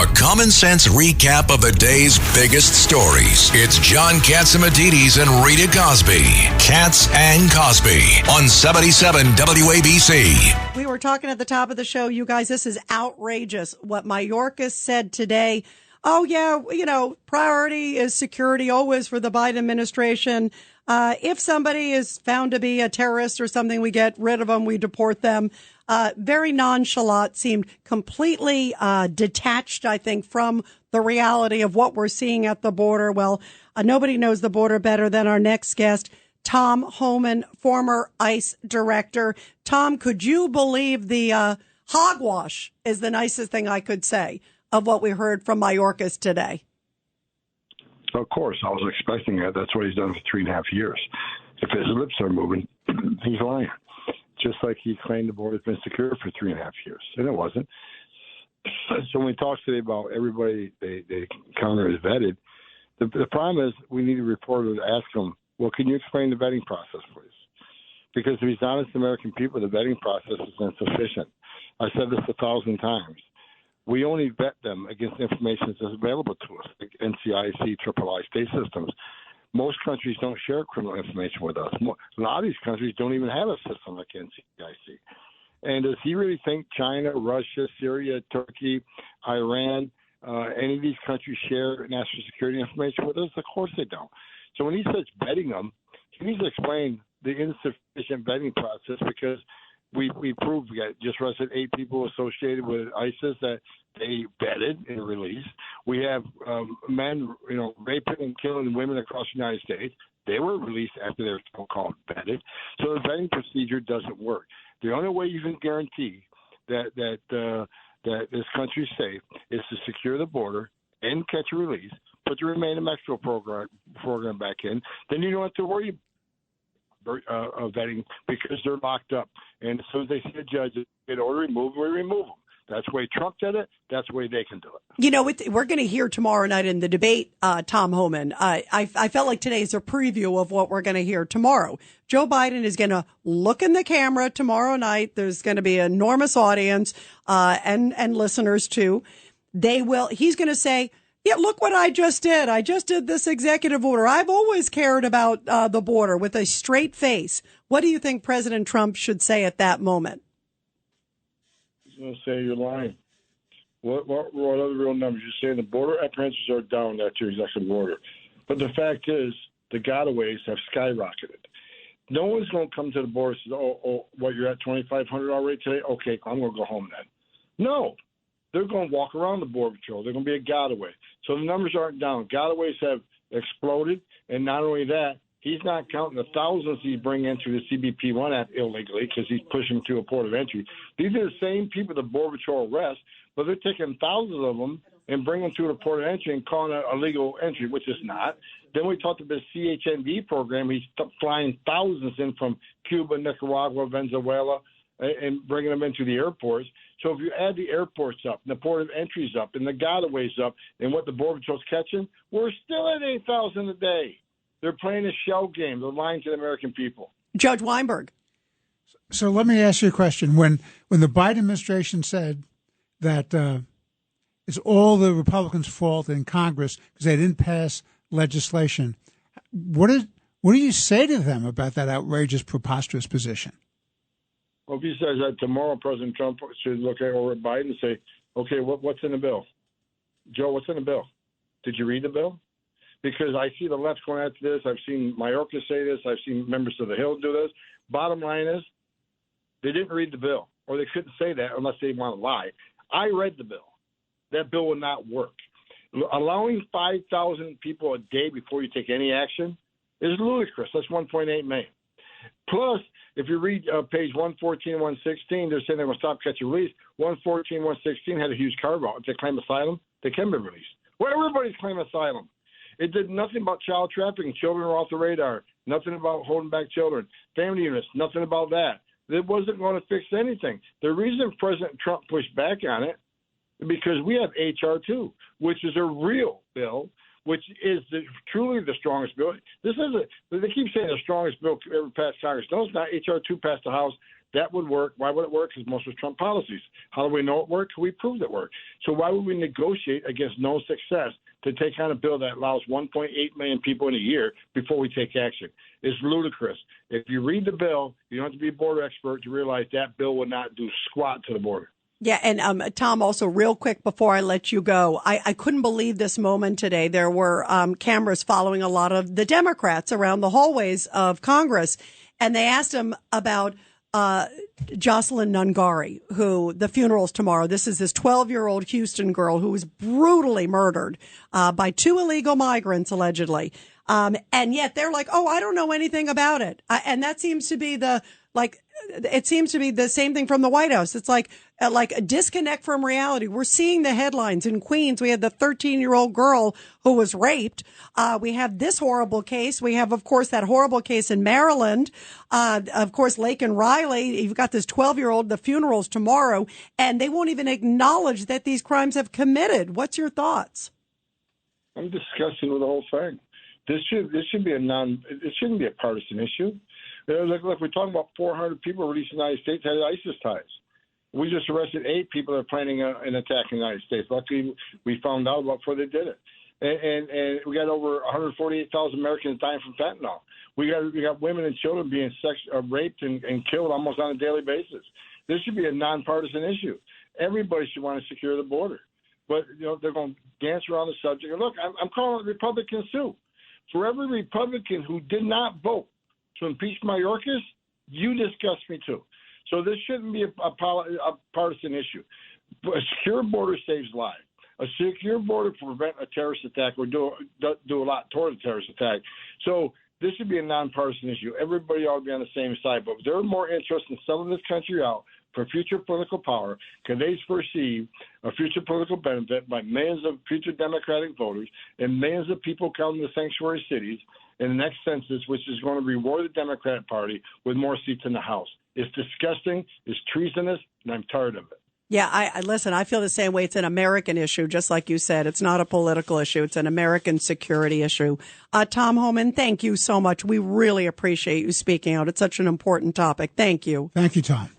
A common sense recap of the day's biggest stories. It's John Catsimatidis and Rita Cosby. Katz and Cosby on 77 WABC. We were talking at the top of the show, you guys, this is outrageous. What Mayorkas said today. Oh, yeah, priority is security always for the Biden administration. If somebody is found to be a terrorist or something, we get rid of them, we deport them. Very nonchalant, seemed completely detached, I think, from the reality of what we're seeing at the border. Well, nobody knows the border better than our next guest, Tom Homan, former ICE director. Tom, could you believe the hogwash is the nicest thing I could say of what we heard from Mayorkas today? Of course, I was expecting that. That's what he's done for 3.5 years. If his lips are moving, he's lying. Just like he claimed the border's been secure for 3.5 years, and it wasn't. So when we talk today about everybody they counter is vetted, the problem is we need a reporter to ask him, well, can you explain the vetting process, please? Because if he's honest to American people, the vetting process is insufficient. I said this 1,000 times. We only vet them against information that's available to us, like NCIC, III state systems. Most countries don't share criminal information with us. A lot of these countries don't even have a system like NCIC. And does he really think China, Russia, Syria, Turkey, Iran, any of these countries share national security information with us? Of course they don't. So when he says vetting them, he needs to explain the insufficient vetting process, because we proved we got just arrested 8 people associated with ISIS that they vetted and released. We have men, raping and killing women across the United States. They were released after they were so-called vetted. So the vetting procedure doesn't work. The only way you can guarantee that this country is safe is to secure the border and catch a release, put the Remain in Mexico program back in. Then you don't have to worry of vetting, because they're locked up. And as soon as they see a judge get order removed, we remove them. That's the way Trump did it. That's the way they can do it. We're going to hear tomorrow night in the debate, Tom Homan. I felt like today's a preview of what we're going to hear tomorrow. Joe Biden is going to look in the camera tomorrow night. There's going to be an enormous audience and listeners too. He's going to say, yeah, look what I just did. I just did this executive order. I've always cared about the border, with a straight face. What do you think President Trump should say at that moment? He's going to say you're lying. What are the real numbers? You're saying the border apprehensions are down at your executive order. But the fact is, the gotaways have skyrocketed. No one's going to come to the border and say, what, you're at 2,500 already today? Okay, I'm going to go home then. No. They're going to walk around the Border Patrol. They're going to be a gotaway. So the numbers aren't down. Gotaways have exploded. And not only that, he's not counting the thousands he's bringing into the CBP-1 app illegally, because he's pushing to a port of entry. These are the same people the Border Patrol arrests, but they're taking thousands of them and bringing them to the port of entry and calling it a legal entry, which is not. Then we talked about the CHNV program. He's flying thousands in from Cuba, Nicaragua, Venezuela, and bringing them into the airports. So if you add the airports up, and the port of entries up, and the gotaways up, and what the Border Patrol's catching, we're still at 8,000 a day. They're playing a shell game. They're lying to the American people. Judge Weinberg. So let me ask you a question. When the Biden administration said that it's all the Republicans' fault in Congress because they didn't pass legislation, what do you say to them about that outrageous, preposterous position? Well, if he says that tomorrow, President Trump should look over Biden and say, okay, what's in the bill? Joe, what's in the bill? Did you read the bill? Because I see the left going after this. I've seen Mayorkas say this. I've seen members of the Hill do this. Bottom line is, they didn't read the bill, or they couldn't say that unless they want to lie. I read the bill. That bill will not work. Allowing 5,000 people a day before you take any action is ludicrous. That's 1.8 million. Plus, if you read page 114 and 116, they're saying they're going to stop, catch, and release. 114, 116 had a huge carve-out. If they claim asylum, they can be released. Well, everybody's claiming asylum. It did nothing about child trafficking. Children are off the radar. Nothing about holding back children. Family units, nothing about that. It wasn't going to fix anything. The reason President Trump pushed back on it, because we have H.R. 2, which is a real bill, which is truly the strongest bill. They keep saying the strongest bill ever passed Congress. No, it's not. H.R. 2 passed the House. That would work. Why would it work? Because most was Trump policies. How do we know it worked? We proved it worked. So why would we negotiate against no success to take on a bill that allows 1.8 million people in a year before we take action? It's ludicrous. If you read the bill, you don't have to be a border expert to realize that bill would not do squat to the border. Yeah, and Tom, also real quick before I let you go, I couldn't believe this moment today. There were cameras following a lot of the Democrats around the hallways of Congress, and they asked them about Jocelyn Nungari, who the funeral's tomorrow. This is this 12-year-old Houston girl who was brutally murdered by 2 illegal migrants, allegedly. And yet they're like, oh, I don't know anything about it. And that seems to be it seems to be the same thing from the White House. It's like a disconnect from reality. We're seeing the headlines in Queens. We had the 13-year-old girl who was raped. We have this horrible case. We have, of course, that horrible case in Maryland. Of course, Lake and Riley. You've got this 12-year-old. The funeral's tomorrow, and they won't even acknowledge that these crimes have committed. What's your thoughts? I'm disgusted with the whole thing. This should be it shouldn't be a partisan issue. Look, we're talking about 400 people released in the United States had ISIS ties. We just arrested 8 people that are planning an attack in the United States. Luckily, we found out about before they did it. And we got over 148,000 Americans dying from fentanyl. We got women and children being raped and killed almost on a daily basis. This should be a nonpartisan issue. Everybody should want to secure the border. But, they're going to dance around the subject. And look, I'm calling it Republicans too. For every Republican who did not vote to impeach Mayorkas, you disgust me too. So this shouldn't be a partisan issue. A secure border saves lives. A secure border to prevent a terrorist attack or do a lot toward a terrorist attack. So this should be a nonpartisan issue. Everybody ought to be on the same side. But they're more interested in selling this country out for future political power because they perceive a future political benefit by millions of future Democratic voters and millions of people coming to sanctuary cities in the next census, which is going to reward the Democrat Party with more seats in the House. It's disgusting, it's treasonous, and I'm tired of it. Yeah, I listen, I feel the same way. It's an American issue, just like you said. It's not a political issue. It's an American security issue. Tom Homan, thank you so much. We really appreciate you speaking out. It's such an important topic. Thank you. Thank you, Tom.